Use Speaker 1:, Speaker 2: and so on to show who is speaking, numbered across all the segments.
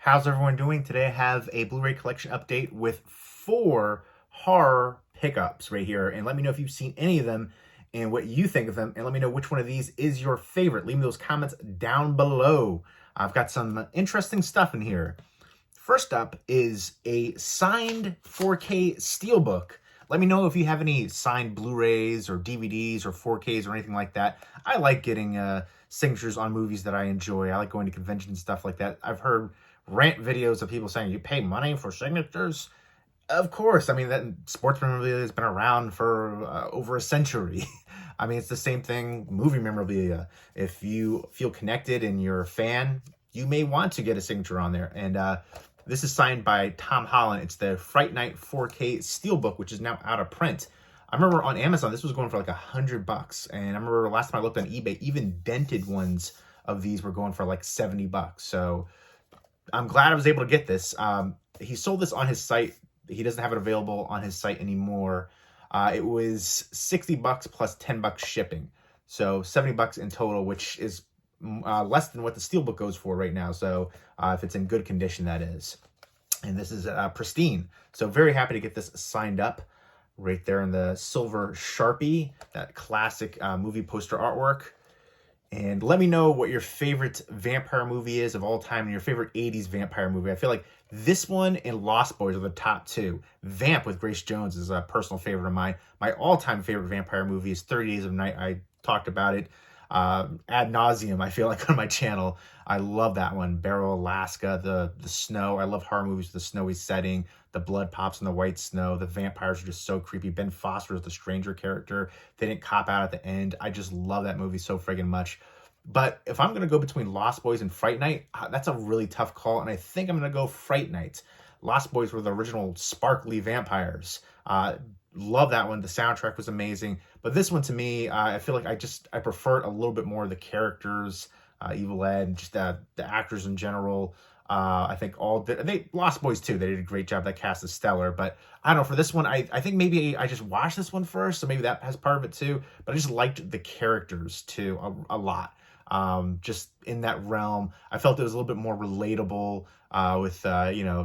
Speaker 1: How's everyone doing? Today I have a Blu-ray collection update with 4 horror pickups right here. And let me know if you've seen any of them and what you think of them. And let me know which one of these is your favorite. Leave me those comments down below. I've got some interesting stuff in here. First up is a signed 4K Steelbook. Let me know if you have any signed Blu-rays or DVDs or 4Ks or anything like that. I like getting signatures on movies that I enjoy. I like going to conventions and stuff like that. I've heard rant videos of people saying, you pay money for signatures? Of course. I mean, that sports memorabilia has been around for over a century. I mean, it's the same thing, movie memorabilia. If you feel connected and you're a fan, you may want to get a signature on there. And this is signed by Tom Holland. It's the Fright Night 4K Steelbook, which is now out of print. I remember on Amazon, this was going for like $100. And I remember last time I looked on eBay, even dented ones of these were going for like $70. So I'm glad I was able to get this. He sold this on his site. He doesn't have it available on his site anymore. It was $60 plus $10 shipping. So $70 in total, which is less than what the Steelbook goes for right now. So if it's in good condition, that is. And this is pristine. So very happy to get this signed up right there in the silver Sharpie, that classic movie poster artwork. And let me know what your favorite vampire movie is of all time and your favorite 80s vampire movie. I feel like this one and Lost Boys are the top two. Vamp with Grace Jones is a personal favorite of mine. My all-time favorite vampire movie is 30 Days of Night. I talked about it ad nauseum, I feel like, on my channel. I love that one. Barrow, Alaska, the snow. I love horror movies with the snowy setting. The blood pops in the white snow. The vampires are just so creepy. Ben Foster is the stranger character. They didn't cop out at the end. I just love that movie so friggin' much. But if I'm going to go between Lost Boys and Fright Night, that's a really tough call. And I think I'm going to go Fright Night. Lost Boys were the original sparkly vampires. Love that one. The soundtrack was amazing. But this one, to me, I feel like I prefer it a little bit more. The characters, Evil Ed, just the actors in general. I think they Lost Boys too. They did a great job. That cast is stellar. But I don't know, for this one, I think maybe I just watched this one first, so maybe that has part of it too. But I just liked the characters too a lot. Just in that realm, I felt it was a little bit more relatable with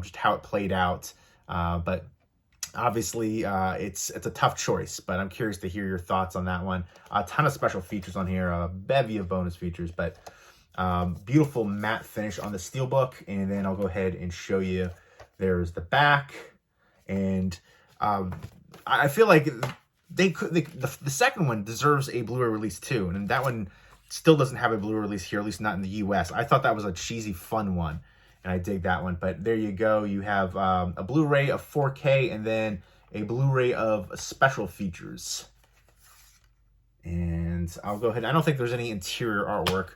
Speaker 1: just how it played out. But obviously, it's a tough choice, but I'm curious to hear your thoughts on that one. A ton of special features on here, a bevy of bonus features, but beautiful matte finish on the Steelbook. And then I'll go ahead and show you. There's the back, and I feel like the second one deserves a Blu-ray release too, and that one still doesn't have a Blu-ray release here, at least not in the US. I thought that was a cheesy, fun one, and I dig that one. But there you go. You have a Blu-ray of 4K and then a Blu-ray of special features. And I'll go ahead. I don't think there's any interior artwork.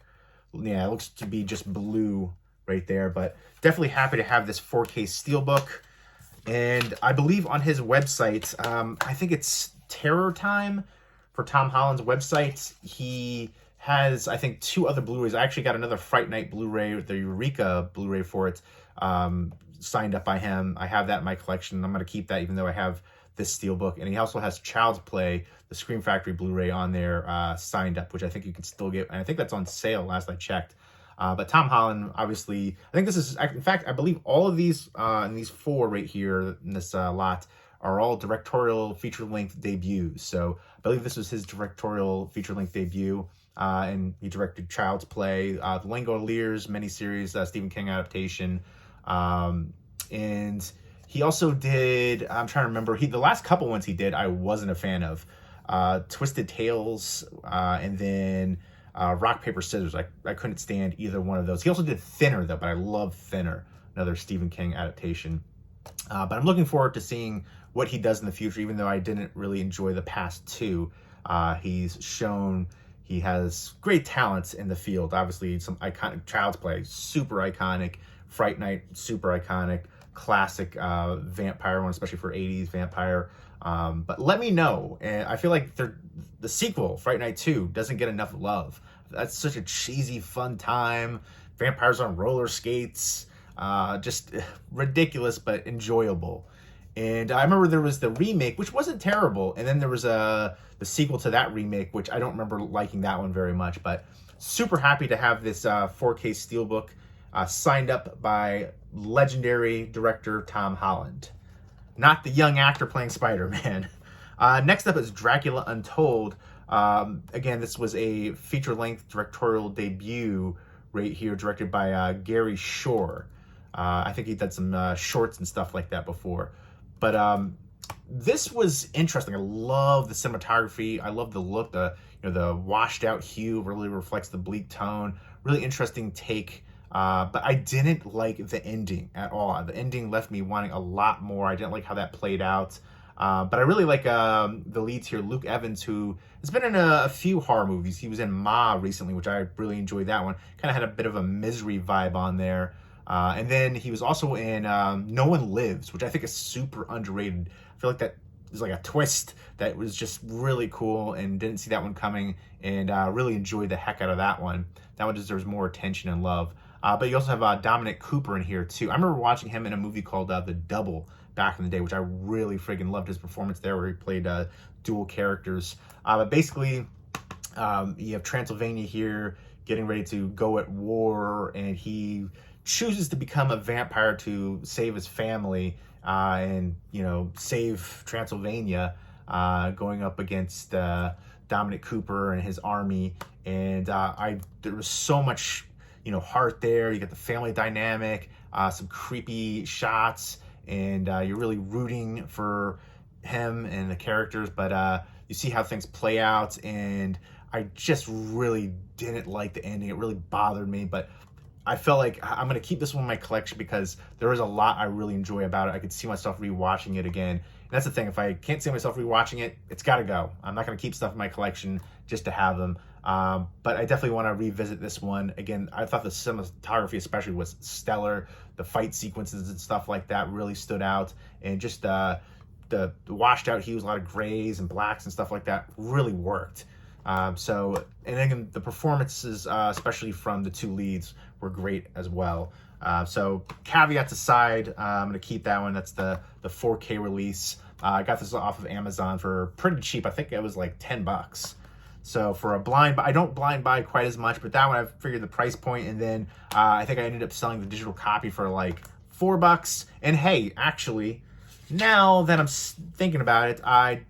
Speaker 1: Yeah, it looks to be just blue right there, but definitely happy to have this 4K Steelbook. And I believe on his website, I think it's Terror Time for Tom Holland's website, he has, I think, 2 other Blu-rays. I actually got another Fright Night Blu-ray, the Eureka Blu-ray for it, signed up by him. I have that in my collection. I'm going to keep that even though I have this Steelbook. And he also has Child's Play, the Scream Factory Blu-ray on there, signed up, which I think you can still get. And I think that's on sale last I checked. But Tom Holland, obviously, I think this is, in fact, I believe all of these, and these 4 right here in this lot, are all directorial feature-length debuts. So I believe this was his directorial feature-length debut. And he directed Child's Play, the Langoliers miniseries, Stephen King adaptation. And he also did, I'm trying to remember, the last couple ones he did, I wasn't a fan of. Twisted Tales, and then Rock, Paper, Scissors. I couldn't stand either one of those. He also did Thinner, though, but I love Thinner, another Stephen King adaptation. But I'm looking forward to seeing what he does in the future, even though I didn't really enjoy the past 2. He's shown he has great talents in the field. Obviously, some iconic Child's Play, super iconic. Fright Night, super iconic. Classic vampire one, especially for 80s vampire. But let me know. And I feel like the sequel, Fright Night 2, doesn't get enough love. That's such a cheesy, fun time. Vampires on roller skates. Just ridiculous, but enjoyable. And I remember there was the remake, which wasn't terrible. And then there was the sequel to that remake, which I don't remember liking that one very much. But super happy to have this 4K Steelbook signed up by legendary director Tom Holland. Not the young actor playing Spider-Man. Next up is Dracula Untold. Again, this was a feature-length directorial debut right here, directed by Gary Shore. I think he did some shorts and stuff like that before. But this was interesting. I love the cinematography. I love the look. The washed out hue really reflects the bleak tone. Really interesting take. But I didn't like the ending at all. The ending left me wanting a lot more. I didn't like how that played out. But I really like the leads here. Luke Evans, who has been in a few horror movies. He was in Ma recently, which I really enjoyed that one. Kind of had a bit of a Misery vibe on there. And then he was also in No One Lives, which I think is super underrated. I feel like that is like a twist that was just really cool, and didn't see that one coming, and really enjoyed the heck out of that one. That one deserves more attention and love. But you also have Dominic Cooper in here too. I remember watching him in a movie called The Double back in the day, which I really friggin' loved his performance there, where he played dual characters. But basically, you have Transylvania here getting ready to go at war, and he chooses to become a vampire to save his family and save Transylvania, going up against Dominic Cooper and his army. And there was so much heart there. You got the family dynamic, some creepy shots, and you're really rooting for him and the characters, but you see how things play out, and I just really didn't like the ending. It really bothered me, but I felt like I'm going to keep this one in my collection because there is a lot I really enjoy about it. I could see myself rewatching it again. And that's the thing. If I can't see myself rewatching it, it's got to go. I'm not going to keep stuff in my collection just to have them. But I definitely want to revisit this one. Again, I thought the cinematography especially was stellar. The fight sequences and stuff like that really stood out. And just the washed out hues, a lot of grays and blacks and stuff like that really worked. And then the performances, especially from the two leads, were great as well. So caveats aside, I'm going to keep that one. That's the 4K release. I got this off of Amazon for pretty cheap. I think it was like $10. So for a blind, I don't blind buy quite as much, but that one I figured the price point, and then I think I ended up selling the digital copy for like $4. And hey, actually, now that I'm thinking about it, I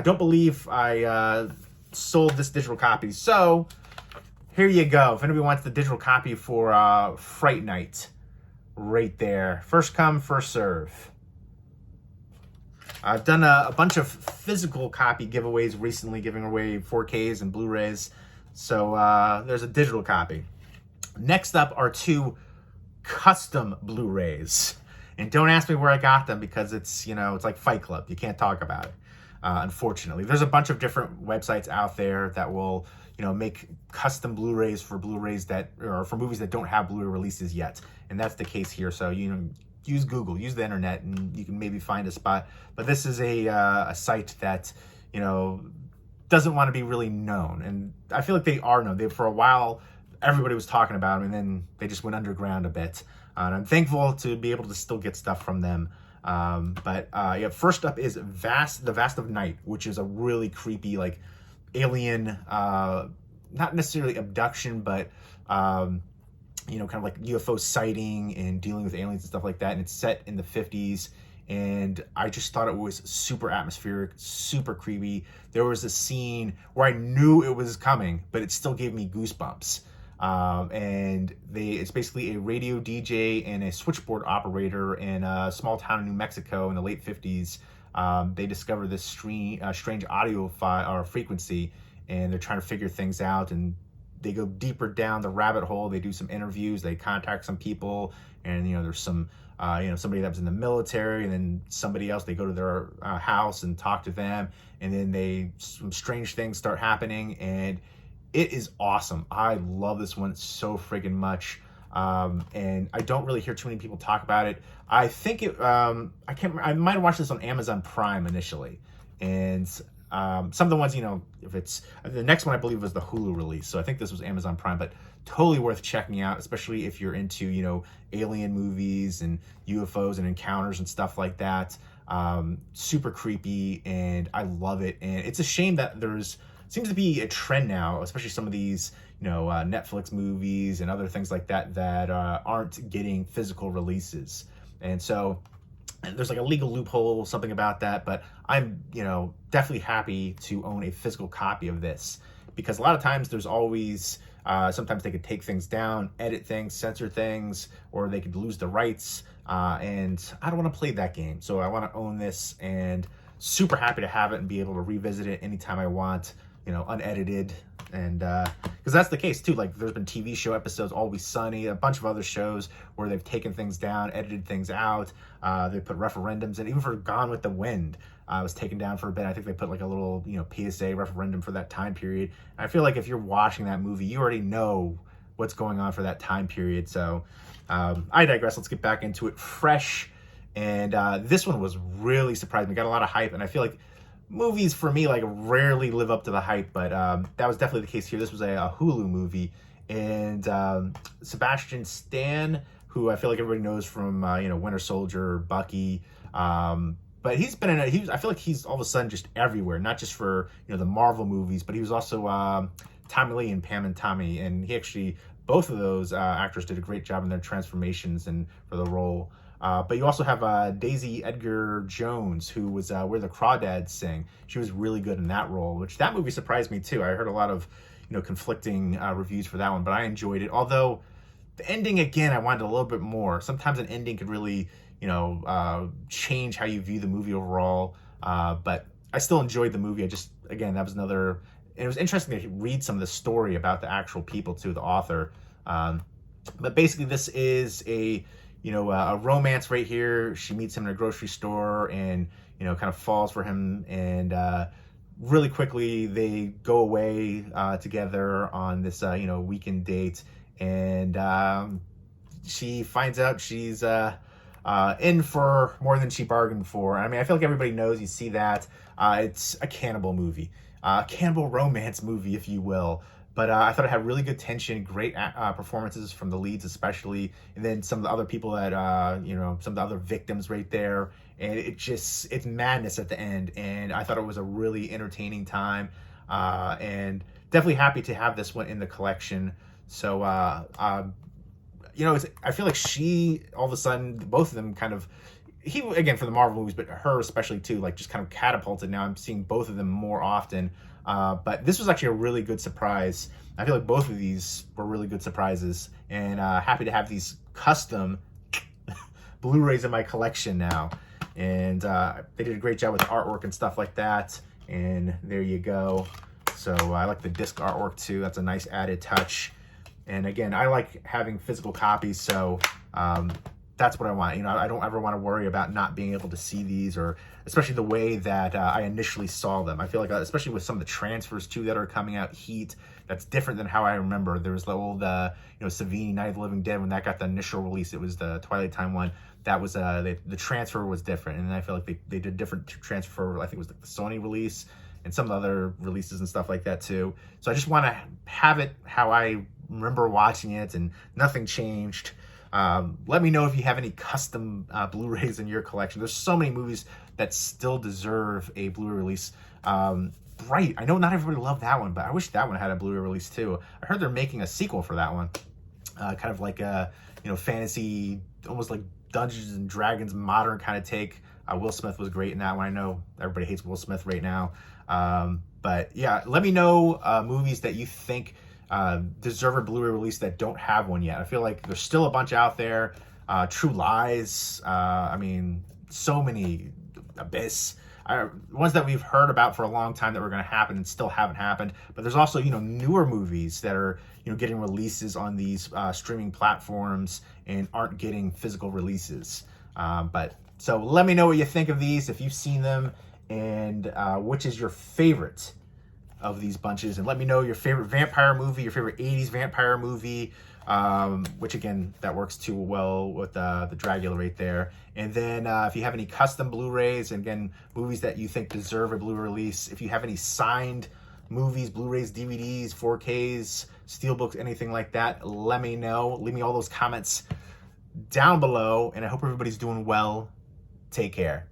Speaker 1: don't believe I sold this digital copy. So here you go. If anybody wants the digital copy for Fright Night, right there. First come, first serve. I've done a bunch of physical copy giveaways recently, giving away 4Ks and Blu-rays. So there's a digital copy. Next up are two custom Blu-rays. And don't ask me where I got them because it's like Fight Club. You can't talk about it, unfortunately. There's a bunch of different websites out there that will make custom Blu-rays for Blu-rays or for movies that don't have Blu-ray releases yet. And that's the case here. So, use Google, use the internet, and you can maybe find a spot. But this is a site that, doesn't want to be really known. And I feel like they are known. For a while, everybody was talking about them, and then they just went underground a bit. And I'm thankful to be able to still get stuff from them. First up is The Vast of Night, which is a really creepy, like, alien, not necessarily abduction, but kind of like UFO sighting and dealing with aliens and stuff like that. And it's set in the 50s. And I just thought it was super atmospheric, super creepy. There was a scene where I knew it was coming, but it still gave me goosebumps. It's basically a radio DJ and a switchboard operator in a small town in New Mexico in the late 50s. They discover this strange audio frequency, and they're trying to figure things out, and they go deeper down the rabbit hole. They do some interviews, they contact some people, and there's some somebody that was in the military, and then somebody else, they go to their house and talk to them, and then some strange things start happening, and it is awesome. I love this one so friggin' much. And I don't really hear too many people talk about it. I think I might have watched this on Amazon Prime initially. And some of the ones, if it's, the next one I believe was the Hulu release. So I think this was Amazon Prime, but totally worth checking out, especially if you're into, alien movies and UFOs and encounters and stuff like that. Super creepy, and I love it. And it's a shame that there's seems to be a trend now, especially some of these, Netflix movies and other things like that that aren't getting physical releases. And so there's like a legal loophole, something about that, but I'm, definitely happy to own a physical copy of this, because a lot of times there's always, sometimes they could take things down, edit things, censor things, or they could lose the rights, and I don't want to play that game. So I want to own this, and super happy to have it and be able to revisit it anytime I want, unedited. And because that's the case too, like there's been TV show episodes, Always Sunny, a bunch of other shows where they've taken things down, edited things out. They put referendums, and even for Gone with the Wind, was taken down for a bit. I think they put like a little, PSA referendum for that time period. And I feel like if you're watching that movie, you already know what's going on for that time period. So I digress. Let's get back into it fresh. And this one was really surprising. We got a lot of hype, and I feel like movies for me like rarely live up to the hype, but that was definitely the case here. This was a Hulu movie, and Sebastian Stan, who I feel like everybody knows from Winter Soldier, Bucky, but he's been in I feel like he's all of a sudden just everywhere, not just for the Marvel movies, but he was also Tommy Lee and Pam and Tommy, and he actually, both of those actors did a great job in their transformations and for the role. But you also have Daisy Edgar Jones, who was Where the Crawdads Sing. She was really good in that role, which that movie surprised me too. I heard a lot of conflicting reviews for that one, but I enjoyed it. Although the ending, again, I wanted a little bit more. Sometimes an ending could really change how you view the movie overall. But I still enjoyed the movie. Again, that was another. And it was interesting to read some of the story about the actual people too, the author. But basically, this is a romance right here. She meets him in a grocery store and, kind of falls for him. And really quickly, they go away together on this, weekend date. And she finds out she's in for more than she bargained for. I mean, I feel like everybody knows, you see that. It's a cannibal movie. Cannibal romance movie, if you will. But I thought it had really good tension, great performances from the leads especially, and then some of the other people that, some of the other victims right there. And it's madness at the end. And I thought it was a really entertaining time. And definitely happy to have this one in the collection. So, I feel like she, all of a sudden, both of them kind of, he, again, for the Marvel movies, but her especially too, like just kind of catapulted. Now I'm seeing both of them more often. But this was actually a really good surprise. I feel like both of these were really good surprises, and happy to have these custom Blu-rays in my collection now. And they did a great job with the artwork and stuff like that. And there you go. So I like the disc artwork too. That's a nice added touch. And again, I like having physical copies, so that's what I want. I don't ever want to worry about not being able to see these, or especially the way that I initially saw them. I feel like, especially with some of the transfers too that are coming out, Heat, that's different than how I remember. There was the old, Savini, Night of the Living Dead, when that got the initial release. It was the Twilight Time one. That was, the transfer was different. And then I feel like they did different transfer, I think it was the Sony release, and some of the other releases and stuff like that too. So I just want to have it how I remember watching it, and nothing changed. Let me know if you have any custom Blu-rays in your collection. There's so many movies that still deserve a Blu-ray release. Bright, I know not everybody loved that one, but I wish that one had a Blu-ray release too. I heard they're making a sequel for that one. Kind of like a, fantasy, almost like Dungeons and Dragons modern kind of take. Will Smith was great in that one. I know everybody hates Will Smith right now. But yeah, let me know movies that you think deserve a Blu-ray release that don't have one yet. I feel like there's still a bunch out there. True Lies, so many, Abyss, ones that we've heard about for a long time that were going to happen and still haven't happened. But there's also, newer movies that are, getting releases on these streaming platforms and aren't getting physical releases. So let me know what you think of these, if you've seen them, and which is your favorite of these bunches. And let me know your favorite vampire movie, your favorite 80s vampire movie, which again, that works too well with the Dracula right there. And then if you have any custom Blu-rays, and again, movies that you think deserve a Blu-ray release, if you have any signed movies, Blu-rays, DVDs, 4Ks, Steelbooks, anything like that, let me know. Leave me all those comments down below, and I hope everybody's doing well. Take care.